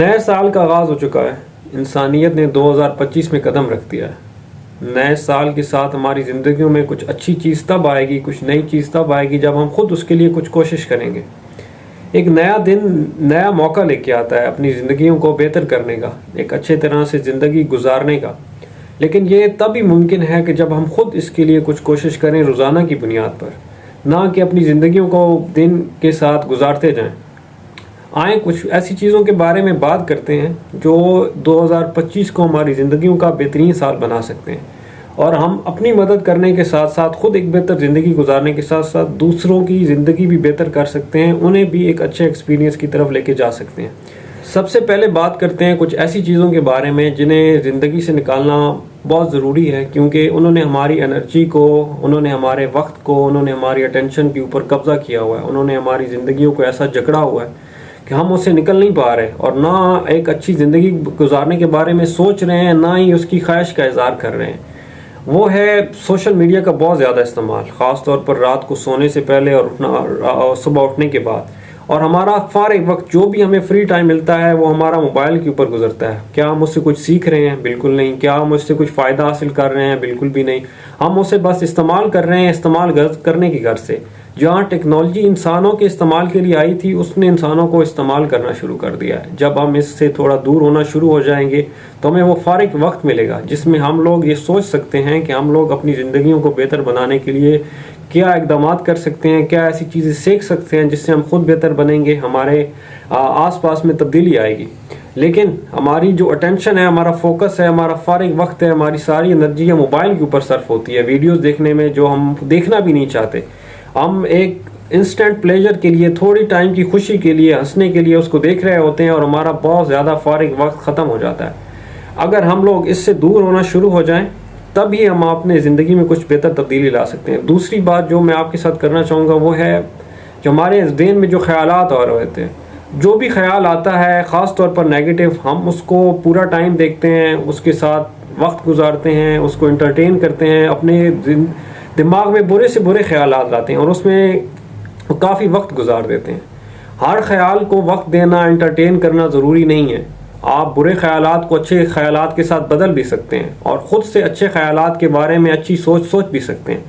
نئے سال کا آغاز ہو چکا ہے. انسانیت نے 2025 میں قدم رکھ دیا ہے. نئے سال کے ساتھ ہماری زندگیوں میں کچھ اچھی چیز تب آئے گی, کچھ نئی چیز تب آئے گی جب ہم خود اس کے لیے کچھ کوشش کریں گے. ایک نیا دن نیا موقع لے کے آتا ہے اپنی زندگیوں کو بہتر کرنے کا, ایک اچھے طرح سے زندگی گزارنے کا. لیکن یہ تب ہی ممکن ہے کہ جب ہم خود اس کے لیے کچھ کوشش کریں روزانہ کی بنیاد پر, نہ کہ اپنی زندگیوں کو دن کے ساتھ گزارتے جائیں. آئیں کچھ ایسی چیزوں کے بارے میں بات کرتے ہیں جو 2025 کو ہماری زندگیوں کا بہترین سال بنا سکتے ہیں, اور ہم اپنی مدد کرنے کے ساتھ ساتھ خود ایک بہتر زندگی گزارنے کے ساتھ ساتھ دوسروں کی زندگی بھی بہتر کر سکتے ہیں, انہیں بھی ایک اچھے ایکسپیرینس کی طرف لے کے جا سکتے ہیں. سب سے پہلے بات کرتے ہیں کچھ ایسی چیزوں کے بارے میں جنہیں زندگی سے نکالنا بہت ضروری ہے, کیونکہ انہوں نے ہماری انرجی کو, انہوں نے ہمارے وقت کو, انہوں نے ہماری اٹینشن کے اوپر قبضہ کیا ہوا ہے, انہوں نے ہماری زندگیوں کو ایسا جکڑا ہوا ہے کہ ہم اس سے نکل نہیں پا رہے, اور نہ ایک اچھی زندگی گزارنے کے بارے میں سوچ رہے ہیں, نہ ہی اس کی خواہش کا اظہار کر رہے ہیں. وہ ہے سوشل میڈیا کا بہت زیادہ استعمال, خاص طور پر رات کو سونے سے پہلے اور صبح اٹھنے کے بعد. اور ہمارا فارغ وقت جو بھی ہمیں فری ٹائم ملتا ہے وہ ہمارا موبائل کے اوپر گزرتا ہے. کیا ہم اس سے کچھ سیکھ رہے ہیں؟ بالکل نہیں. کیا ہم اس سے کچھ فائدہ حاصل کر رہے ہیں؟ بالکل بھی نہیں. ہم اسے بس استعمال کر رہے ہیں, استعمال کرنے کی غرض سے. جہاں ٹیکنالوجی انسانوں کے استعمال کے لیے آئی تھی, اس نے انسانوں کو استعمال کرنا شروع کر دیا ہے. جب ہم اس سے تھوڑا دور ہونا شروع ہو جائیں گے تو ہمیں وہ فارغ وقت ملے گا جس میں ہم لوگ یہ سوچ سکتے ہیں کہ ہم لوگ اپنی زندگیوں کو بہتر بنانے کے لیے کیا اقدامات کر سکتے ہیں, کیا ایسی چیزیں سیکھ سکتے ہیں جس سے ہم خود بہتر بنیں گے, ہمارے آس پاس میں تبدیلی آئے گی. لیکن ہماری جو اٹینشن ہے, ہمارا فوکس ہے, ہمارا فارغ وقت ہے, ہماری ساری انرجی موبائل کے اوپر صرف ہوتی ہے, ویڈیوز دیکھنے میں جو ہم دیکھنا بھی نہیں چاہتے. ہم ایک انسٹنٹ پلیجر کے لیے, تھوڑی ٹائم کی خوشی کے لیے, ہنسنے کے لیے اس کو دیکھ رہے ہوتے ہیں, اور ہمارا بہت زیادہ فارغ وقت ختم ہو جاتا ہے. اگر ہم لوگ اس سے دور ہونا شروع ہو جائیں تب ہی ہم اپنے زندگی میں کچھ بہتر تبدیلی لا سکتے ہیں. دوسری بات جو میں آپ کے ساتھ کرنا چاہوں گا وہ ہے جو ہمارے ذہن میں جو خیالات آ رہے ہوتے ہیں, جو بھی خیال آتا ہے خاص طور پر نیگیٹو, ہم اس کو پورا ٹائم دیکھتے ہیں, اس کے ساتھ وقت گزارتے ہیں, اس کو انٹرٹین کرتے ہیں, اپنے دماغ میں برے سے برے خیالات لاتے ہیں اور اس میں کافی وقت گزار دیتے ہیں. ہر خیال کو وقت دینا, انٹرٹین کرنا ضروری نہیں ہے. آپ برے خیالات کو اچھے خیالات کے ساتھ بدل بھی سکتے ہیں, اور خود سے اچھے خیالات کے بارے میں اچھی سوچ بھی سکتے ہیں.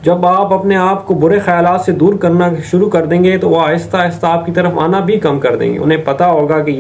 جب آپ اپنے آپ کو برے خیالات سے دور کرنا شروع کر دیں گے تو وہ آہستہ آہستہ آپ کی طرف آنا بھی کم کر دیں گے. انہیں پتہ ہوگا کہ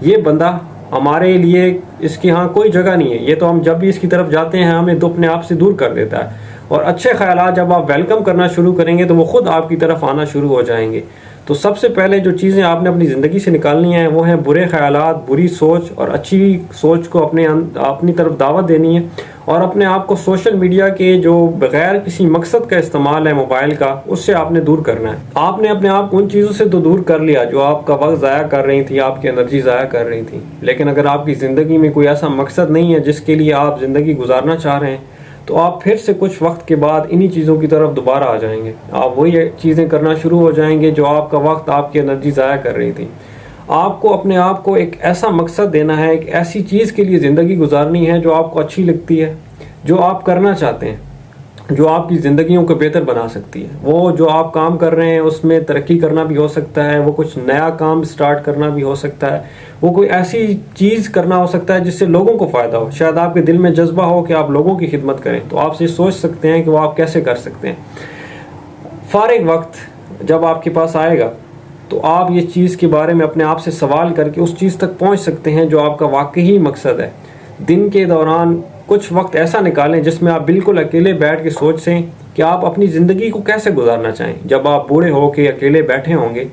یہ بندہ ہمارے لیے, اس کی ہاں کوئی جگہ نہیں ہے, یہ تو ہم جب بھی اس کی طرف جاتے ہیں ہمیں تو اپنے آپ سے دور کر دیتا ہے. اور اچھے خیالات جب آپ ویلکم کرنا شروع کریں گے تو وہ خود آپ کی طرف آنا شروع ہو جائیں گے. تو سب سے پہلے جو چیزیں آپ نے اپنی زندگی سے نکالنی ہیں وہ ہیں برے خیالات, بری سوچ, اور اچھی سوچ کو اپنی طرف دعوت دینی ہے. اور اپنے آپ کو سوشل میڈیا کے جو بغیر کسی مقصد کا استعمال ہے موبائل کا, اس سے آپ نے دور کرنا ہے. آپ نے اپنے آپ کو ان چیزوں سے تو دور کر لیا جو آپ کا وقت ضائع کر رہی تھی, آپ کی انرجی ضائع کر رہی تھی. لیکن اگر آپ کی زندگی میں کوئی ایسا مقصد نہیں ہے جس کے لیے آپ زندگی گزارنا چاہ رہے ہیں, تو آپ پھر سے کچھ وقت کے بعد انہی چیزوں کی طرف دوبارہ آ جائیں گے. آپ وہی چیزیں کرنا شروع ہو جائیں گے جو آپ کا وقت, آپ کی انرجی ضائع کر رہی تھی. آپ کو اپنے آپ کو ایک ایسا مقصد دینا ہے, ایک ایسی چیز کے لیے زندگی گزارنی ہے جو آپ کو اچھی لگتی ہے, جو آپ کرنا چاہتے ہیں, جو آپ کی زندگیوں کو بہتر بنا سکتی ہے. وہ جو آپ کام کر رہے ہیں اس میں ترقی کرنا بھی ہو سکتا ہے, وہ کچھ نیا کام سٹارٹ کرنا بھی ہو سکتا ہے, وہ کوئی ایسی چیز کرنا ہو سکتا ہے جس سے لوگوں کو فائدہ ہو. شاید آپ کے دل میں جذبہ ہو کہ آپ لوگوں کی خدمت کریں, تو آپ سے سوچ سکتے ہیں کہ وہ آپ کیسے کر سکتے ہیں. فارغ وقت جب آپ کے پاس آئے گا تو آپ یہ چیز کے بارے میں اپنے آپ سے سوال کر کے اس چیز تک پہنچ سکتے ہیں جو آپ کا واقعی مقصد ہے. دن کے دوران کچھ وقت ایسا نکالیں جس میں آپ بالکل اکیلے بیٹھ کے سوچیں کہ آپ اپنی زندگی کو کیسے گزارنا چاہیں. جب آپ بوڑھے ہو کے اکیلے بیٹھے ہوں گے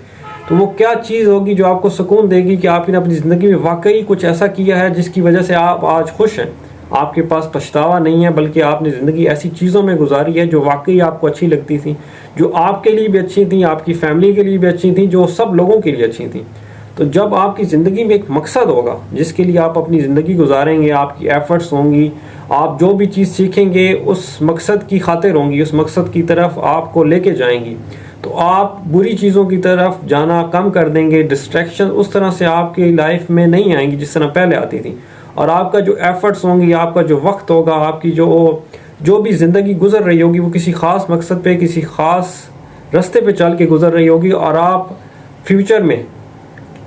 تو وہ کیا چیز ہوگی جو آپ کو سکون دے گی کہ آپ نے اپنی زندگی میں واقعی کچھ ایسا کیا ہے جس کی وجہ سے آپ آج خوش ہیں. آپ کے پاس پچھتاوا نہیں ہے, بلکہ آپ نے زندگی ایسی چیزوں میں گزاری ہے جو واقعی آپ کو اچھی لگتی تھیں, جو آپ کے لیے بھی اچھی تھیں, آپ کی فیملی کے لیے بھی اچھی تھیں, جو سب لوگوں کے لیے اچھی تھیں. تو جب آپ کی زندگی میں ایک مقصد ہوگا جس کے لیے آپ اپنی زندگی گزاریں گے, آپ کی ایفرٹس ہوں گی, آپ جو بھی چیز سیکھیں گے اس مقصد کی خاطر ہوں گی, اس مقصد کی طرف آپ کو لے کے جائیں گی, تو آپ بری چیزوں کی طرف جانا کم کر دیں گے. ڈسٹریکشن اس طرح سے آپ کی لائف میں نہیں آئیں گی جس طرح پہلے آتی تھی. اور آپ کا جو ایفرٹس ہوں گی, آپ کا جو وقت ہوگا, آپ کی جو بھی زندگی گزر رہی ہوگی وہ کسی خاص مقصد پہ, کسی خاص راستے پہ چل کے گزر رہی ہوگی, اور آپ فیوچر میں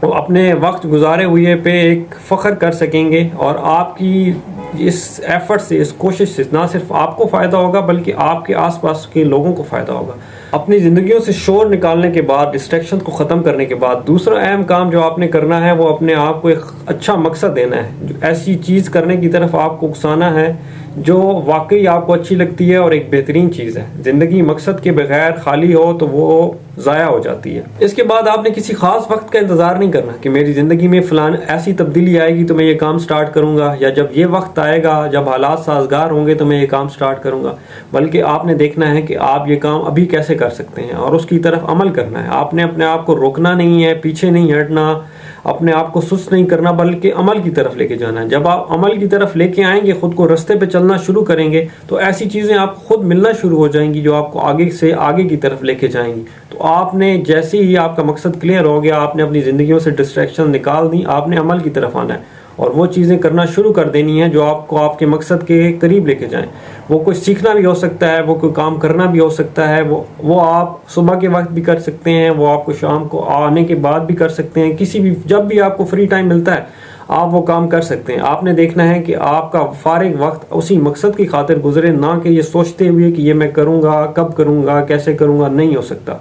اپنے وقت گزارے ہوئے پہ ایک فخر کر سکیں گے، اور آپ کی اس ایفرٹ سے، اس کوشش سے نہ صرف آپ کو فائدہ ہوگا بلکہ آپ کے آس پاس کے لوگوں کو فائدہ ہوگا۔ اپنی زندگیوں سے شور نکالنے کے بعد، ڈسٹریکشن کو ختم کرنے کے بعد، دوسرا اہم کام جو آپ نے کرنا ہے وہ اپنے آپ کو ایک اچھا مقصد دینا ہے، جو ایسی چیز کرنے کی طرف آپ کو اکسانا ہے جو واقعی آپ کو اچھی لگتی ہے اور ایک بہترین چیز ہے۔ زندگی مقصد کے بغیر خالی ہو تو وہ ضائع ہو جاتی ہے۔ اس کے بعد آپ نے کسی خاص وقت کا انتظار نہیں کرنا کہ میری زندگی میں فلان ایسی تبدیلی آئے گی تو میں یہ کام سٹارٹ کروں گا، یا جب یہ وقت آئے گا، جب حالات سازگار ہوں گے تو میں یہ کام سٹارٹ کروں گا، بلکہ آپ نے دیکھنا ہے کہ آپ یہ کام ابھی کیسے کر سکتے ہیں اور اس کی طرف عمل کرنا ہے۔ آپ نے اپنے آپ کو روکنا نہیں ہے، پیچھے نہیں ہٹنا، اپنے آپ کو سست نہیں کرنا، بلکہ عمل کی طرف لے کے جانا ہے۔ جب آپ عمل کی طرف لے کے آئیں گے، خود کو رستے پہ چلنا شروع کریں گے، تو ایسی چیزیں آپ کو خود ملنا شروع ہو جائیں گی جو آپ کو آگے سے آگے کی طرف لے کے جائیں گی۔ تو آپ نے جیسے ہی آپ کا مقصد کلیئر ہو گیا، آپ نے اپنی زندگیوں سے ڈسٹریکشن نکال دی، آپ نے عمل کی طرف آنا ہے اور وہ چیزیں کرنا شروع کر دینی ہیں جو آپ کو آپ کے مقصد کے قریب لے کے جائیں۔ وہ کچھ سیکھنا بھی ہو سکتا ہے، وہ کوئی کام کرنا بھی ہو سکتا ہے، وہ آپ صبح کے وقت بھی کر سکتے ہیں، وہ آپ کو شام کو آنے کے بعد بھی کر سکتے ہیں، کسی بھی جب بھی آپ کو فری ٹائم ملتا ہے آپ وہ کام کر سکتے ہیں۔ آپ نے دیکھنا ہے کہ آپ کا فارغ وقت اسی مقصد کی خاطر گزرے، نہ کہ یہ سوچتے ہوئے کہ یہ میں کروں گا، کب کروں گا، کیسے کروں گا، نہیں ہو سکتا۔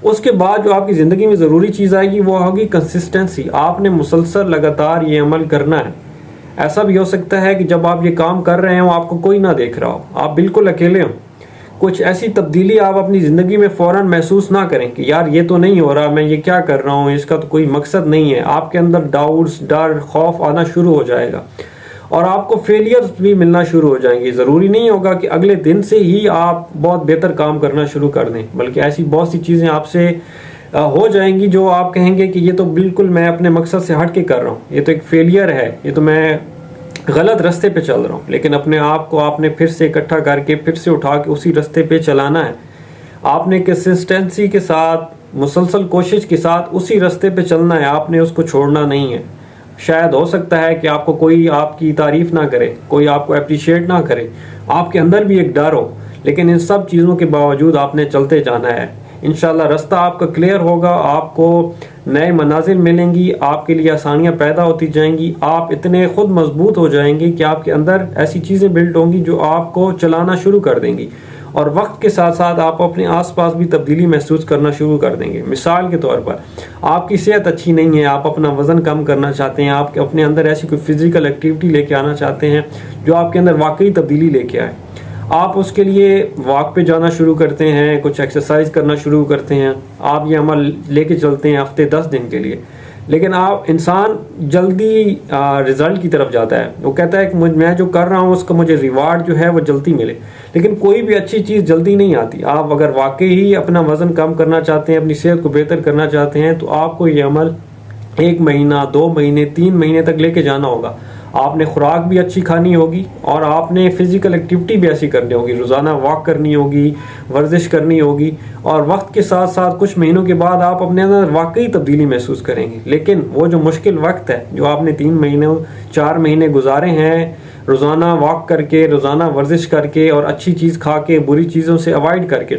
اس کے بعد جو آپ کی زندگی میں ضروری چیز آئے گی وہ ہوگی کنسسٹنسی۔ آپ نے مسلسل لگاتار یہ عمل کرنا ہے۔ ایسا بھی ہو سکتا ہے کہ جب آپ یہ کام کر رہے ہوں آپ کو کوئی نہ دیکھ رہا ہو، آپ بالکل اکیلے ہوں، کچھ ایسی تبدیلی آپ اپنی زندگی میں فوراً محسوس نہ کریں کہ یار یہ تو نہیں ہو رہا، میں یہ کیا کر رہا ہوں، اس کا تو کوئی مقصد نہیں ہے۔ آپ کے اندر ڈاؤٹس، ڈر، خوف آنا شروع ہو جائے گا اور آپ کو فیلیئرز بھی ملنا شروع ہو جائیں گے۔ ضروری نہیں ہوگا کہ اگلے دن سے ہی آپ بہت بہتر کام کرنا شروع کر دیں، بلکہ ایسی بہت سی چیزیں آپ سے ہو جائیں گی جو آپ کہیں گے کہ یہ تو بالکل میں اپنے مقصد سے ہٹ کے کر رہا ہوں، یہ تو ایک فیلیئر ہے، یہ تو میں غلط رستے پہ چل رہا ہوں۔ لیکن اپنے آپ کو آپ نے پھر سے اکٹھا کر کے پھر سے اٹھا کے اسی رستے پہ چلانا ہے۔ آپ نے کنسسٹنسی کے ساتھ، مسلسل کوشش کے ساتھ اسی رستے پہ چلنا ہے، آپ نے اس کو چھوڑنا نہیں ہے۔ شاید ہو سکتا ہے کہ آپ کو کوئی آپ کی تعریف نہ کرے، کوئی آپ کو اپریشیٹ نہ کرے، آپ کے اندر بھی ایک ڈر ہو، لیکن ان سب چیزوں کے باوجود آپ نے چلتے جانا ہے۔ انشاءاللہ رستہ آپ کا کلیئر ہوگا، آپ کو نئے منازل ملیں گی، آپ کے لیے آسانیاں پیدا ہوتی جائیں گی، آپ اتنے خود مضبوط ہو جائیں گے کہ آپ کے اندر ایسی چیزیں بلڈ ہوں گی جو آپ کو چلانا شروع کر دیں گی، اور وقت کے ساتھ ساتھ آپ اپنے آس پاس بھی تبدیلی محسوس کرنا شروع کر دیں گے۔ مثال کے طور پر آپ کی صحت اچھی نہیں ہے، آپ اپنا وزن کم کرنا چاہتے ہیں، آپ اپنے اندر ایسی کوئی فزیکل ایکٹیویٹی لے کے آنا چاہتے ہیں جو آپ کے اندر واقعی تبدیلی لے کے آئے، آپ اس کے لیے واک پہ جانا شروع کرتے ہیں، کچھ ایکسرسائز کرنا شروع کرتے ہیں، آپ یہ عمل لے کے چلتے ہیں ہفتے 10 دن کے لیے، لیکن آپ انسان جلدی رزلٹ کی طرف جاتا ہے۔ وہ کہتا ہے کہ میں جو کر رہا ہوں اس کا مجھے ریوارڈ جو ہے وہ جلدی ملے، لیکن کوئی بھی اچھی چیز جلدی نہیں آتی۔ آپ اگر واقعی ہی اپنا وزن کم کرنا چاہتے ہیں، اپنی صحت کو بہتر کرنا چاہتے ہیں، تو آپ کو یہ عمل 1 مہینہ، 2 مہینے، 3 مہینے تک لے کے جانا ہوگا۔ آپ نے خوراک بھی اچھی کھانی ہوگی اور آپ نے فزیکل ایکٹیویٹی بھی ایسی کرنی ہوگی، روزانہ واک کرنی ہوگی، ورزش کرنی ہوگی، اور وقت کے ساتھ ساتھ کچھ مہینوں کے بعد آپ اپنے اندر واقعی تبدیلی محسوس کریں گے۔ لیکن وہ جو مشکل وقت ہے جو آپ نے 3 مہینے 4 مہینے گزارے ہیں روزانہ واک کر کے، روزانہ ورزش کر کے، اور اچھی چیز کھا کے، بری چیزوں سے اوائڈ کر کے،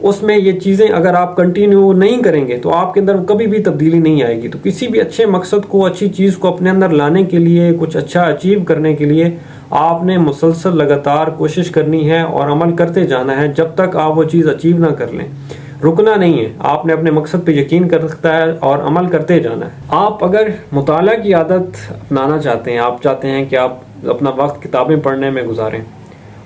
اس میں یہ چیزیں اگر آپ کنٹینیو نہیں کریں گے تو آپ کے اندر کبھی بھی تبدیلی نہیں آئے گی۔ تو کسی بھی اچھے مقصد کو، اچھی چیز کو اپنے اندر لانے کے لیے، کچھ اچھا اچیو کرنے کے لیے آپ نے مسلسل لگاتار کوشش کرنی ہے اور عمل کرتے جانا ہے جب تک آپ وہ چیز اچیو نہ کر لیں۔ رکنا نہیں ہے، آپ نے اپنے مقصد پہ یقین کر سکتا ہے اور عمل کرتے جانا ہے۔ آپ اگر مطالعہ کی عادت اپنانا چاہتے ہیں، آپ چاہتے ہیں کہ آپ اپنا وقت کتابیں پڑھنے میں گزاریں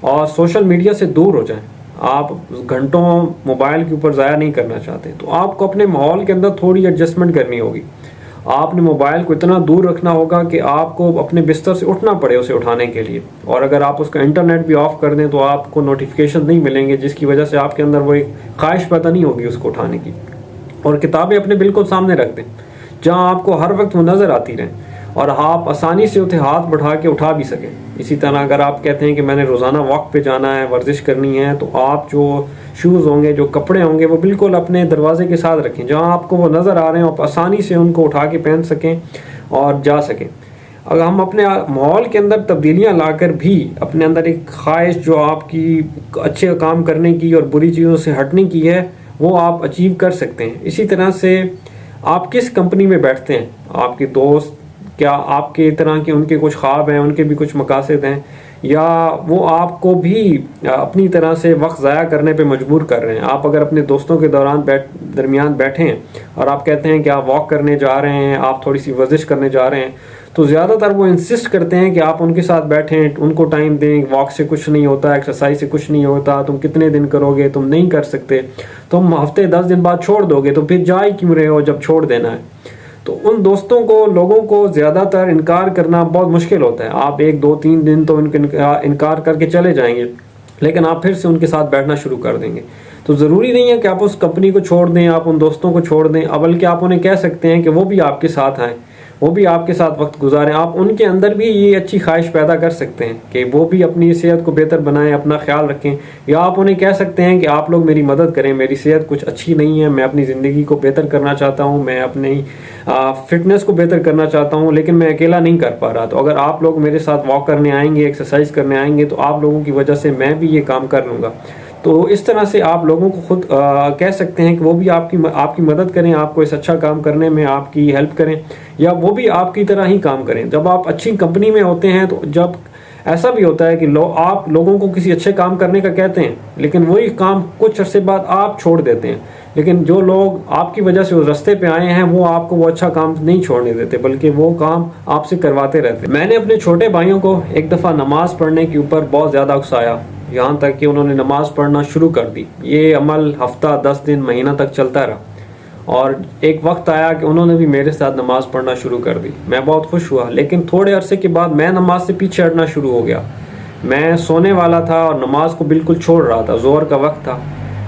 اور سوشل میڈیا سے دور ہو جائیں، آپ گھنٹوں موبائل کے اوپر ضائع نہیں کرنا چاہتے، تو آپ کو اپنے ماحول کے اندر تھوڑی ایڈجسٹمنٹ کرنی ہوگی۔ آپ نے موبائل کو اتنا دور رکھنا ہوگا کہ آپ کو اپنے بستر سے اٹھنا پڑے اسے اٹھانے کے لیے، اور اگر آپ اس کا انٹرنیٹ بھی آف کر دیں تو آپ کو نوٹیفیکیشن نہیں ملیں گے، جس کی وجہ سے آپ کے اندر وہ ایک خواہش پیدا نہیں ہوگی اس کو اٹھانے کی۔ اور کتابیں اپنے بالکل سامنے رکھ دیں جہاں آپ کو ہر وقت وہ نظر آتی رہیں اور آپ آسانی سے اسے ہاتھ بڑھا کے اٹھا بھی سکیں۔ اسی طرح اگر آپ کہتے ہیں کہ میں نے روزانہ واک پہ جانا ہے، ورزش کرنی ہے، تو آپ جو شوز ہوں گے، جو کپڑے ہوں گے، وہ بالکل اپنے دروازے کے ساتھ رکھیں، جہاں آپ کو وہ نظر آ رہے ہیں آپ آسانی سے ان کو اٹھا کے پہن سکیں اور جا سکیں۔ اگر ہم اپنے ماحول کے اندر تبدیلیاں لا کر بھی اپنے اندر ایک خواہش جو آپ کی اچھے کام کرنے کی اور بری چیزوں سے ہٹنے کی ہے، وہ آپ اچیو کر سکتے ہیں۔ اسی طرح سے آپ کس کمپنی میں بیٹھتے ہیں؟ آپ کے دوست کیا آپ کے طرح کے ان کے کچھ خواب ہیں، ان کے بھی کچھ مقاصد ہیں، یا وہ آپ کو بھی اپنی طرح سے وقت ضائع کرنے پہ مجبور کر رہے ہیں؟ آپ اگر اپنے دوستوں کے درمیان بیٹھیں اور آپ کہتے ہیں کہ آپ واک کرنے جا رہے ہیں، آپ تھوڑی سی ورزش کرنے جا رہے ہیں، تو زیادہ تر وہ انسسٹ کرتے ہیں کہ آپ ان کے ساتھ بیٹھیں، ان کو ٹائم دیں، واک سے کچھ نہیں ہوتا، ایکسرسائز سے کچھ نہیں ہوتا، تم کتنے دن کرو گے، تم نہیں کر سکتے، تم ہفتے 10 دن بعد چھوڑ دو گے، تو پھر جا ہی کیوں رہے ہو جب چھوڑ دینا ہے؟ تو ان دوستوں کو، لوگوں کو زیادہ تر انکار کرنا بہت مشکل ہوتا ہے. آپ 1 2 3 دن تو انکار کر کے چلے جائیں گے، لیکن آپ پھر سے ان کے ساتھ بیٹھنا شروع کر دیں گے. تو ضروری نہیں ہے کہ آپ اس کمپنی کو چھوڑ دیں، آپ ان دوستوں کو چھوڑ دیں، بلکہ آپ انہیں کہہ سکتے ہیں کہ وہ بھی آپ کے ساتھ آئیں، وہ بھی آپ کے ساتھ وقت گزاریں. آپ ان کے اندر بھی یہ اچھی خواہش پیدا کر سکتے ہیں کہ وہ بھی اپنی صحت کو بہتر بنائیں، اپنا خیال رکھیں. یا آپ انہیں کہہ سکتے ہیں کہ آپ لوگ میری مدد کریں، میری صحت کچھ اچھی نہیں ہے، میں اپنی زندگی کو بہتر کرنا چاہتا ہوں، میں اپنی فٹنس کو بہتر کرنا چاہتا ہوں، لیکن میں اکیلا نہیں کر پا رہا. تو اگر آپ لوگ میرے ساتھ واک کرنے آئیں گے، ایکسرسائز کرنے آئیں گے، تو آپ لوگوں کی وجہ سے میں بھی یہ کام کر لوں گا. تو اس طرح سے آپ لوگوں کو خود کہہ سکتے ہیں کہ وہ بھی آپ کی مدد کریں، آپ کو اس اچھا کام کرنے میں آپ کی ہیلپ کریں، یا وہ بھی آپ کی طرح ہی کام کریں. جب آپ اچھی کمپنی میں ہوتے ہیں تو جب ایسا بھی ہوتا ہے کہ آپ لوگوں کو کسی اچھے کام کرنے کا کہتے ہیں، لیکن وہی کام کچھ عرصے بعد آپ چھوڑ دیتے ہیں. لیکن جو لوگ آپ کی وجہ سے اس رستے پہ آئے ہیں، وہ آپ کو وہ اچھا کام نہیں چھوڑنے دیتے، بلکہ وہ کام آپ سے کرواتے رہتے. میں نے اپنے چھوٹے بھائیوں کو ایک دفعہ نماز پڑھنے کے اوپر بہت زیادہ اکسایا، یہاں تک کہ انہوں نے نماز پڑھنا شروع کر دی. یہ عمل ہفتہ 10 دن مہینہ تک چلتا رہا، اور ایک وقت آیا کہ انہوں نے بھی میرے ساتھ نماز پڑھنا شروع کر دی. میں بہت خوش ہوا، لیکن تھوڑے عرصے کے بعد میں نماز سے پیچھے ہٹنا شروع ہو گیا. میں سونے والا تھا اور نماز کو بالکل چھوڑ رہا تھا. ظہر کا وقت تھا.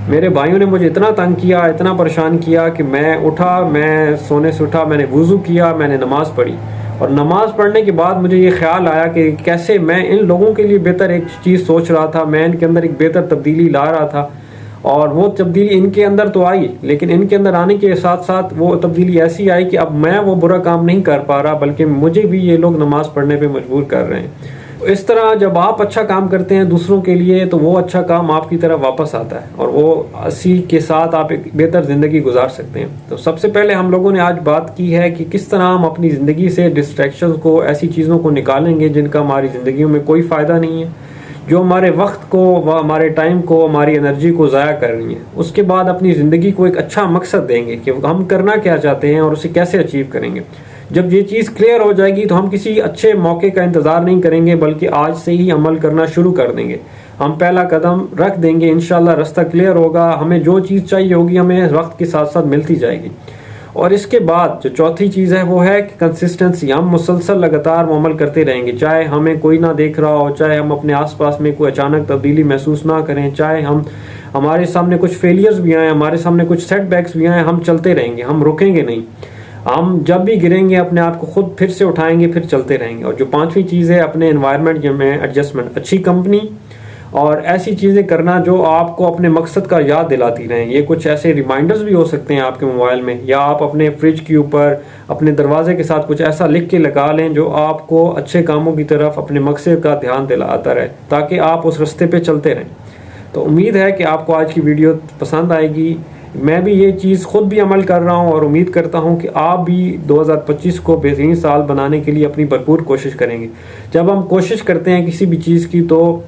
میرے بھائیوں نے مجھے اتنا تنگ کیا، اتنا پریشان کیا کہ میں اٹھا، میں سونے سے اٹھا، میں نے وضو کیا، میں نے نماز پڑھی. اور نماز پڑھنے کے بعد مجھے یہ خیال آیا کہ کیسے میں ان لوگوں کے لیے بہتر ایک چیز سوچ رہا تھا، میں ان کے اندر ایک بہتر تبدیلی لا رہا تھا. اور وہ تبدیلی ان کے اندر تو آئی، لیکن ان کے اندر آنے کے ساتھ ساتھ وہ تبدیلی ایسی آئی کہ اب میں وہ برا کام نہیں کر پا رہا، بلکہ مجھے بھی یہ لوگ نماز پڑھنے پہ مجبور کر رہے ہیں. اس طرح جب آپ اچھا کام کرتے ہیں دوسروں کے لیے، تو وہ اچھا کام آپ کی طرف واپس آتا ہے، اور وہ اسی کے ساتھ آپ ایک بہتر زندگی گزار سکتے ہیں. تو سب سے پہلے ہم لوگوں نے آج بات کی ہے کہ کس طرح ہم اپنی زندگی سے ڈسٹریکشنز کو، ایسی چیزوں کو نکالیں گے جن کا ہماری زندگیوں میں کوئی فائدہ نہیں ہے، جو ہمارے وقت کو، ہمارے ٹائم کو، ہماری انرجی کو ضائع کر رہی ہیں. اس کے بعد اپنی زندگی کو ایک اچھا مقصد دیں گے کہ ہم کرنا کیا چاہتے ہیں اور اسے کیسے اچیو کریں گے. جب یہ چیز کلیئر ہو جائے گی تو ہم کسی اچھے موقع کا انتظار نہیں کریں گے، بلکہ آج سے ہی عمل کرنا شروع کر دیں گے. ہم پہلا قدم رکھ دیں گے، انشاءاللہ رستہ کلیئر ہوگا. ہمیں جو چیز چاہیے ہوگی ہمیں وقت کے ساتھ ساتھ ملتی جائے گی. اور اس کے بعد جو چوتھی چیز ہے وہ ہے کہ کنسسٹنسی. ہم مسلسل لگاتار وہ عمل کرتے رہیں گے، چاہے ہمیں کوئی نہ دیکھ رہا ہو، چاہے ہم اپنے آس پاس میں کوئی اچانک تبدیلی محسوس نہ کریں، چاہے ہمارے سامنے کچھ فیلیئرز بھی آئیں، ہمارے سامنے کچھ سیٹ بیکس بھی آئیں، ہم چلتے رہیں گے، ہم رکیں گے نہیں. ہم جب بھی گریں گے اپنے آپ کو خود پھر سے اٹھائیں گے، پھر چلتے رہیں گے. اور جو پانچویں چیز ہے اپنے انوائرمنٹ میں ایڈجسٹمنٹ، اچھی کمپنی اور ایسی چیزیں کرنا جو آپ کو اپنے مقصد کا یاد دلاتی رہیں. یہ کچھ ایسے ریمائنڈرز بھی ہو سکتے ہیں آپ کے موبائل میں، یا آپ اپنے فریج کے اوپر اپنے دروازے کے ساتھ کچھ ایسا لکھ کے لگا لیں جو آپ کو اچھے کاموں کی طرف، اپنے مقصد کا دھیان دلاتا رہے، تاکہ آپ اس رستے پہ چلتے رہیں. تو امید ہے کہ آپ کو آج کی ویڈیو پسند آئے گی. میں بھی یہ چیز خود بھی عمل کر رہا ہوں، اور امید کرتا ہوں کہ آپ بھی 2025 کو بہترین سال بنانے کے لیے اپنی بھرپور کوشش کریں گے. جب ہم کوشش کرتے ہیں کسی بھی چیز کی تو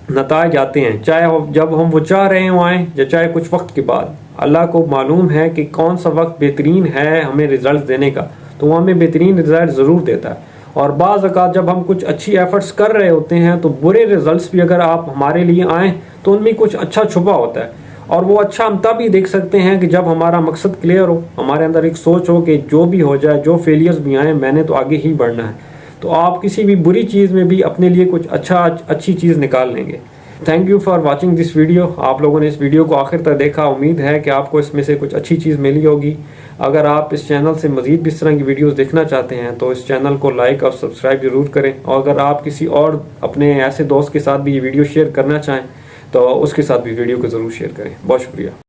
نتائج آتے ہیں، چاہے جب ہم وہ چاہ رہے ہوں آئیں یا چاہے کچھ وقت کے بعد. اللہ کو معلوم ہے کہ کون سا وقت بہترین ہے ہمیں رزلٹ دینے کا، تو وہ ہمیں بہترین رزلٹ ضرور دیتا ہے. اور بعض اوقات جب ہم کچھ اچھی ایفرٹس کر رہے ہوتے ہیں تو برے رزلٹس بھی اگر آپ ہمارے لیے آئیں تو ان میں کچھ اچھا چھپا ہوتا ہے. اور وہ اچھا ہم تب ہی دیکھ سکتے ہیں کہ جب ہمارا مقصد کلیئر ہو، ہمارے اندر ایک سوچ ہو کہ جو بھی ہو جائے، جو فیلیئرز بھی آئیں، میں نے تو آگے ہی بڑھنا ہے. تو آپ کسی بھی بری چیز میں بھی اپنے لیے کچھ اچھی چیز نکال لیں گے. Thank you for watching this video. آپ لوگوں نے اس ویڈیو کو آخر تک دیکھا، امید ہے کہ آپ کو اس میں سے کچھ اچھی چیز ملی ہوگی. اگر آپ اس چینل سے مزید بھی اس طرح کی ویڈیوز دیکھنا چاہتے ہیں تو اس چینل کو لائک اور سبسکرائب ضرور کریں. اور اگر آپ کسی اور اپنے ایسے دوست کے ساتھ بھی یہ ویڈیو شیئر کرنا چاہیں تو اس کے ساتھ بھی ویڈیو کو ضرور شیئر کریں. بہت شکریہ.